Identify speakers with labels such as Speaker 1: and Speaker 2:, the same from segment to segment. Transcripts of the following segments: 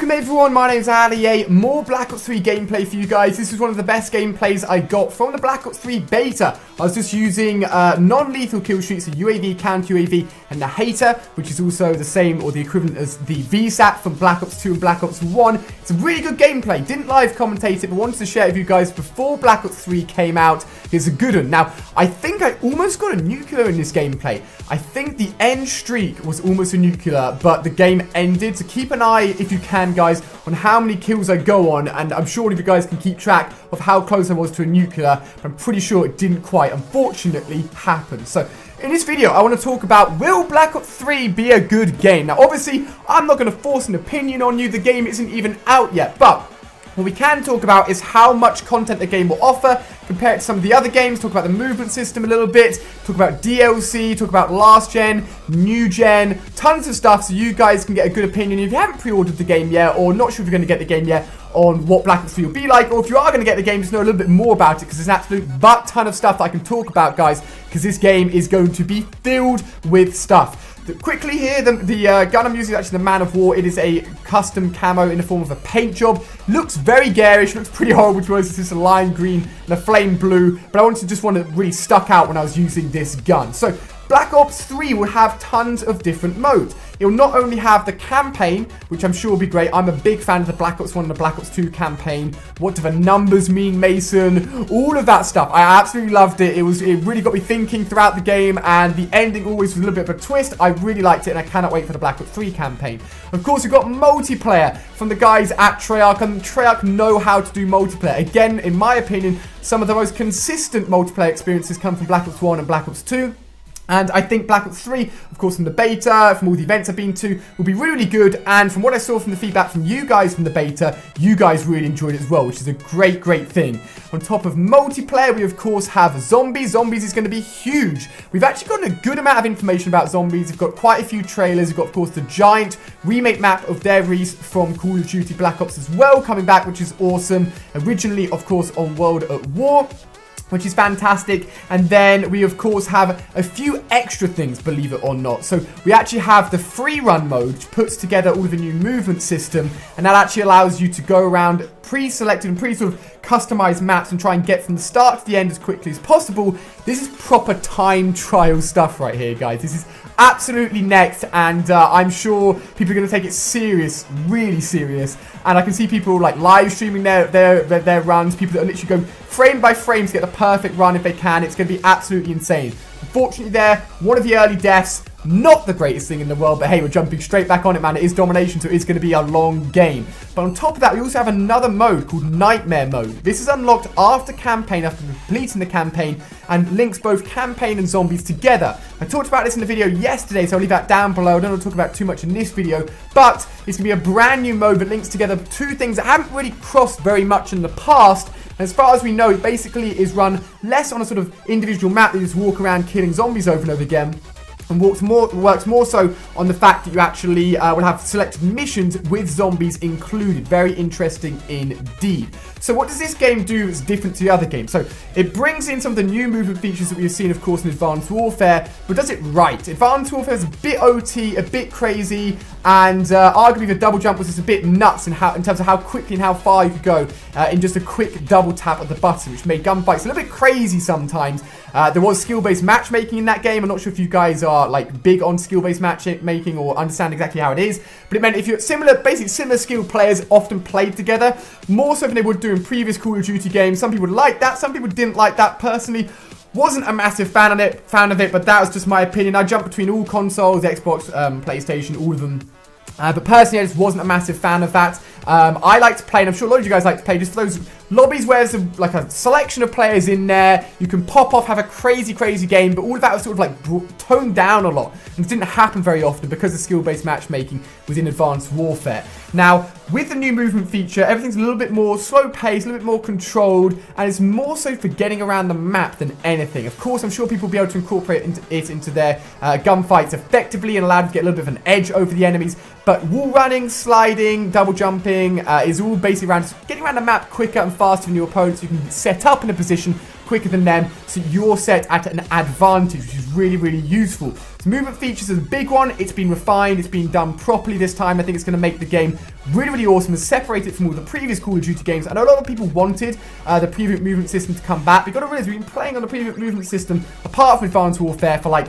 Speaker 1: Welcome everyone, my name is Ali. More Black Ops 3 gameplay for you guys. This is one of the best gameplays I got from the Black Ops 3 beta. I was just using non-lethal kill streaks, so UAV, counter-UAV, and the Hater, which is also the same or the equivalent as the VSAT from Black Ops 2 and Black Ops 1. It's a really good gameplay. Didn't live commentate it, but wanted to share it with you guys before Black Ops 3 came out. It's a good one. Now, I think I almost got a nuclear in this gameplay. I think the end streak was almost a nuclear, but the game ended. So keep an eye, if you can, guys, on how many kills I go on, and I'm sure if you guys can keep track of how close I was to a nuclear, but I'm pretty sure it didn't quite, unfortunately, happen. So in this video, I want to talk about, will Black Ops 3 be a good game? Now, obviously, I'm not going to force an opinion on you. The game isn't even out yet, but what we can talk about is how much content the game will offer compared to some of the other games. Talk about the movement system a little bit, talk about DLC, talk about last gen, new gen, tons of stuff so you guys can get a good opinion if you haven't pre-ordered the game yet or not sure if you're going to get the game yet on what Black Ops 3 will be like, or if you are going to get the game, just know a little bit more about it because there's an absolute butt ton of stuff that I can talk about, guys, because this game is going to be filled with stuff. Quickly here, the gun I'm using is actually the Man of War. It is a custom camo in the form of a paint job. Looks very garish, looks pretty horrible to us. It's just a lime green and a flame blue, but I wanted to just want to really stuck out when I was using this gun. So Black Ops 3 will have tons of different modes. It will not only have the campaign, which I'm sure will be great. I'm a big fan of the Black Ops 1 and the Black Ops 2 campaign. What do the numbers mean, Mason? All of that stuff. I absolutely loved it. It really got me thinking throughout the game, and the ending always was a little bit of a twist. I really liked it, and I cannot wait for the Black Ops 3 campaign. Of course, we've got multiplayer from the guys at Treyarch, and Treyarch know how to do multiplayer. Again, in my opinion, some of the most consistent multiplayer experiences come from Black Ops 1 and Black Ops 2. And I think Black Ops 3, of course, from the beta, from all the events I've been to, will be really good. And from what I saw from the feedback from you guys from the beta, you guys really enjoyed it as well, which is a great, great thing. On top of multiplayer, we, of course, have zombies. Zombies is going to be huge. We've actually gotten a good amount of information about zombies. We've got quite a few trailers. We've got, of course, the giant remake map of Dare East from Call of Duty Black Ops as well coming back, which is awesome. Originally, of course, on World at War, which is fantastic. And then we, of course, have a few extra things, believe it or not. So we actually have the free run mode, which puts together all of the new movement system, and that actually allows you to go around pre-selected and sort of customized maps and try and get from the start to the end as quickly as possible. This is proper time trial stuff right here, guys. This is absolutely next, and I'm sure people are going to take it serious, really serious. And I can see people like live streaming their runs, people that are literally going frame by frame to get the perfect run if they can. It's going to be absolutely insane. Unfortunately there, one of the early deaths, not the greatest thing in the world, but hey, we're jumping straight back on it, man. It is domination, so it is going to be a long game. But on top of that, we also have another mode called Nightmare Mode. This is unlocked after campaign, after completing the campaign, and links both campaign and zombies together. I talked about this in the video yesterday, so I'll leave that down below. I don't want to talk about too much in this video, but it's going to be a brand new mode that links together two things that haven't really crossed very much in the past. And as far as we know, it basically is run less on a sort of individual map that you just walk around killing zombies over and over again, and works more so on the fact that you actually will have selected missions with zombies included. Very interesting indeed. So what does this game do that's different to the other games? So it brings in some of the new movement features that we've seen, of course, in Advanced Warfare, but does it right. Advanced Warfare is a bit OT, a bit crazy, and arguably the double jump was just a bit nuts in terms of how quickly and how far you could go in just a quick double tap of the button, which made gunfights a little bit crazy sometimes. There was skill-based matchmaking in that game. I'm not sure if you guys are like big on skill-based matchmaking or understand exactly how it is, but it meant if you're basically similar skilled players often played together, more so than they would do in previous Call of Duty games. Some people liked that, some people didn't like that. Personally, wasn't a massive fan of it, but that was just my opinion. I jumped between all consoles, Xbox, PlayStation, all of them. But personally, I just wasn't a massive fan of that. I like to play, and I'm sure a lot of you guys like to play, just those lobbies where there's like a selection of players in there. You can pop off, have a crazy, crazy game, but all of that was sort of like toned down a lot. And it didn't happen very often because the skill-based matchmaking was in Advanced Warfare. Now, with the new movement feature, everything's a little bit more slow-paced, a little bit more controlled, and it's more so for getting around the map than anything. Of course, I'm sure people will be able to incorporate it into their gunfights effectively and allow them to get a little bit of an edge over the enemies. But wall running, sliding, double jumping is all basically around getting around the map quicker and faster than your opponents. You can set up in a position quicker than them, so you're set at an advantage, which is really, really useful. So movement features is a big one. It's been refined, it's been done properly this time. I think it's going to make the game really, really awesome and separate it from all the previous Call of Duty games. I know a lot of people wanted the previous movement system to come back. We've got to realize we've been playing on the previous movement system, apart from Advanced Warfare, for like,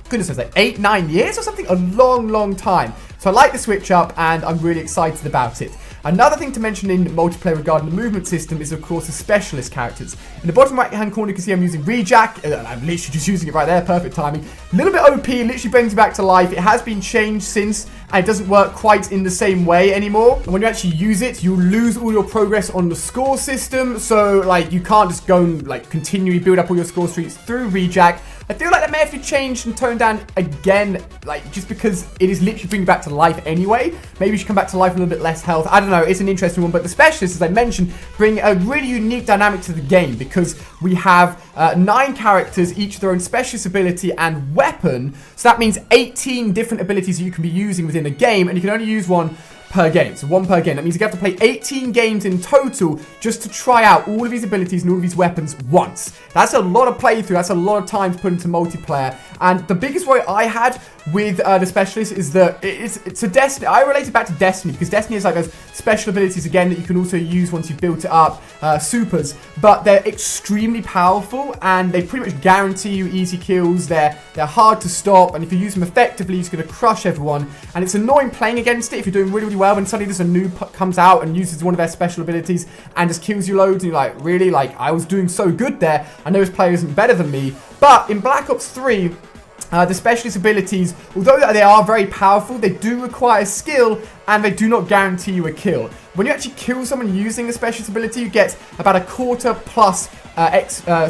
Speaker 1: goodness knows, like 8-9 years or something, a long, long time. So I like the switch up, and I'm really excited about it. Another thing to mention in multiplayer regarding the movement system is, of course, the specialist characters. In the bottom right-hand corner, you can see I'm using Rejak. I'm literally just using it right there, perfect timing. A little bit OP, literally brings you back to life. It has been changed since, and it doesn't work quite in the same way anymore. And when you actually use it, you lose all your progress on the score system. So, like, you can't just go and, like, continually build up all your score streaks through Rejak. I feel like that may have to change and tone down again, like, just because it is literally bringing back to life anyway. Maybe you should come back to life with a little bit less health. I don't know, it's an interesting one. But the specialists, as I mentioned, bring a really unique dynamic to the game, because we have 9 characters, each with their own specialist ability and weapon. So that means 18 different abilities that you can be using within a game, and you can only use one per game, so 1 per game. That means you have to play 18 games in total just to try out all of these abilities and all of these weapons once. That's a lot of playthrough, that's a lot of time to put into multiplayer. And the biggest worry I had with the specialist is that it's a Destiny. I relate it back to Destiny, because Destiny has like those special abilities again that you can also use once you've built it up, supers, but they're extremely powerful and they pretty much guarantee you easy kills. They're hard to stop, and if you use them effectively, it's going to crush everyone. And it's annoying playing against it if you're doing really, really well, when suddenly there's a noob comes out and uses one of their special abilities and just kills you loads, and you're like, really? Like, I was doing so good there. I know this player isn't better than me. But in Black Ops 3, the specialist abilities, although they are very powerful, they do require skill and they do not guarantee you a kill. When you actually kill someone using a specialist ability, you get about a quarter plus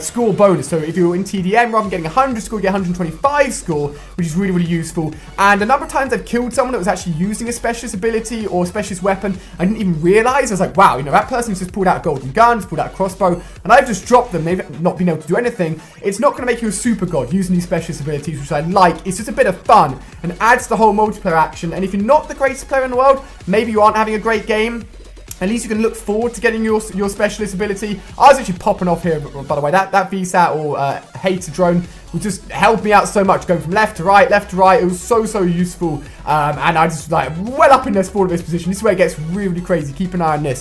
Speaker 1: score bonus. So if you're in TDM, rather than getting 100 score, you get 125 score, which is really, really useful. And a number of times I've killed someone that was actually using a specialist ability or a specialist weapon. I didn't even realize. I was like, wow, you know, that person's just pulled out a golden gun, just pulled out a crossbow, and I've just dropped them. They've not been able to do anything. It's not going to make you a super god using these specialist abilities, which I like. It's just a bit of fun and adds to the whole multiplayer action. And if you're not the greatest player in the world, maybe you aren't having a great game, at least you can look forward to getting your specialist ability. I was actually popping off here, by the way. That VSAT or Hater drone would just help me out so much, going from left to right, left to right. It was so, so useful. And I just, like, well up in their spawn of this position. This is where it gets really, really crazy. Keep an eye on this.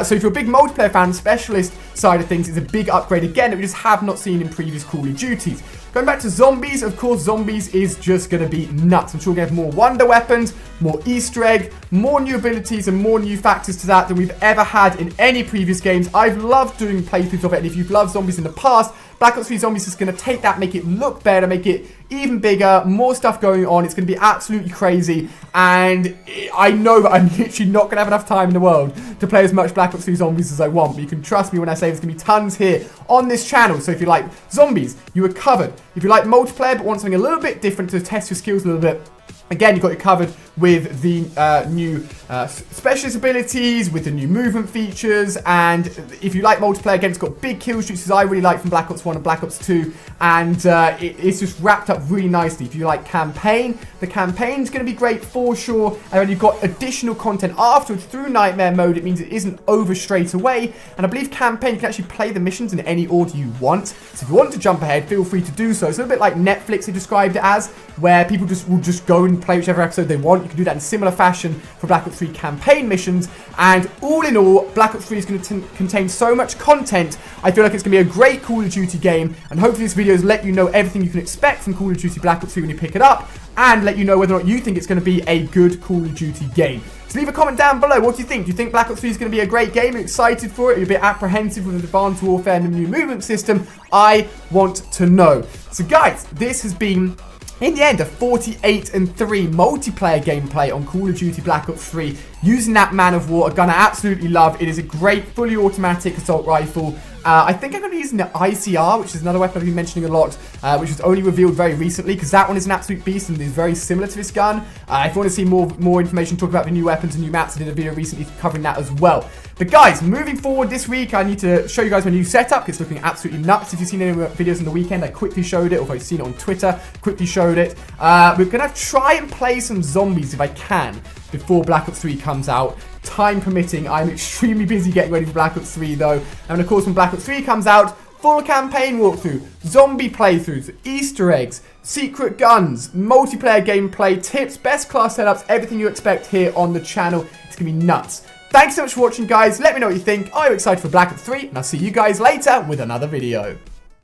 Speaker 1: So if you're a big multiplayer fan, the specialist side of things is a big upgrade again that we just have not seen in previous Call of Duties. Going back to zombies, of course, zombies is just going to be nuts. I'm sure we're going to have more wonder weapons, more Easter egg, more new abilities, and more new factors to that than we've ever had in any previous games. I've loved doing playthroughs of it, and if you've loved zombies in the past, Black Ops 3 Zombies is going to take that, make it look better, make it even bigger, more stuff going on. It's going to be absolutely crazy, and I know that I'm literally not going to have enough time in the world to play as much Black Ops 3 Zombies as I want, but you can trust me when I say there's going to be tons here on this channel. So if you like zombies, you are covered. If you like multiplayer but want something a little bit different to test your skills a little bit, again, you've got it covered with the new specialist abilities, with the new movement features, and if you like multiplayer, again, it's got big kill streaks, as I really like from Black Ops 1 and Black Ops 2, and it's just wrapped up really nicely. If you like campaign, the campaign's going to be great for sure, and then you've got additional content afterwards through Nightmare mode. It means it isn't over straight away, and I believe campaign, you can actually play the missions in any order you want, so if you want to jump ahead, feel free to do so. It's a little bit like Netflix, they described it as, where people will just go and play whichever episode they want. You can do that in similar fashion for Black Ops 3 campaign missions, and all in all, Black Ops 3 is going to contain so much content. I feel like it's going to be a great Call of Duty game, and hopefully this video has let you know everything you can expect from Call of Duty Black Ops 3 when you pick it up, and let you know whether or not you think it's going to be a good Call of Duty game. So leave a comment down below. What do you think? Do you think Black Ops 3 is going to be a great game? Are you excited for it? Are you a bit apprehensive with the Advanced Warfare and the new movement system? I want to know. So guys, this has been, in the end, a 48-3 multiplayer gameplay on Call of Duty Black Ops 3 using that Man of War, a gun I absolutely love. It is a great fully automatic assault rifle. I think I'm going to be using the ICR, which is another weapon I've been mentioning a lot, which was only revealed very recently, because that one is an absolute beast and is very similar to this gun. If you want to see more information, talk about the new weapons and new maps, I did a video recently covering that as well. But guys, moving forward this week, I need to show you guys my new setup. It's looking absolutely nuts. If you've seen any videos on the weekend, I quickly showed it, or if you've seen it on Twitter, quickly showed it. We're going to try and play some zombies if I can before Black Ops 3 comes out. Time permitting. I'm extremely busy getting ready for Black Ops 3 though. And of course, when Black Ops 3 comes out, full campaign walkthrough, zombie playthroughs, Easter eggs, secret guns, multiplayer gameplay, tips, best class setups, everything you expect here on the channel. It's going to be nuts. Thanks so much for watching, guys. Let me know what you think. Are you excited for Black Ops 3? And I'll see you guys later with another video.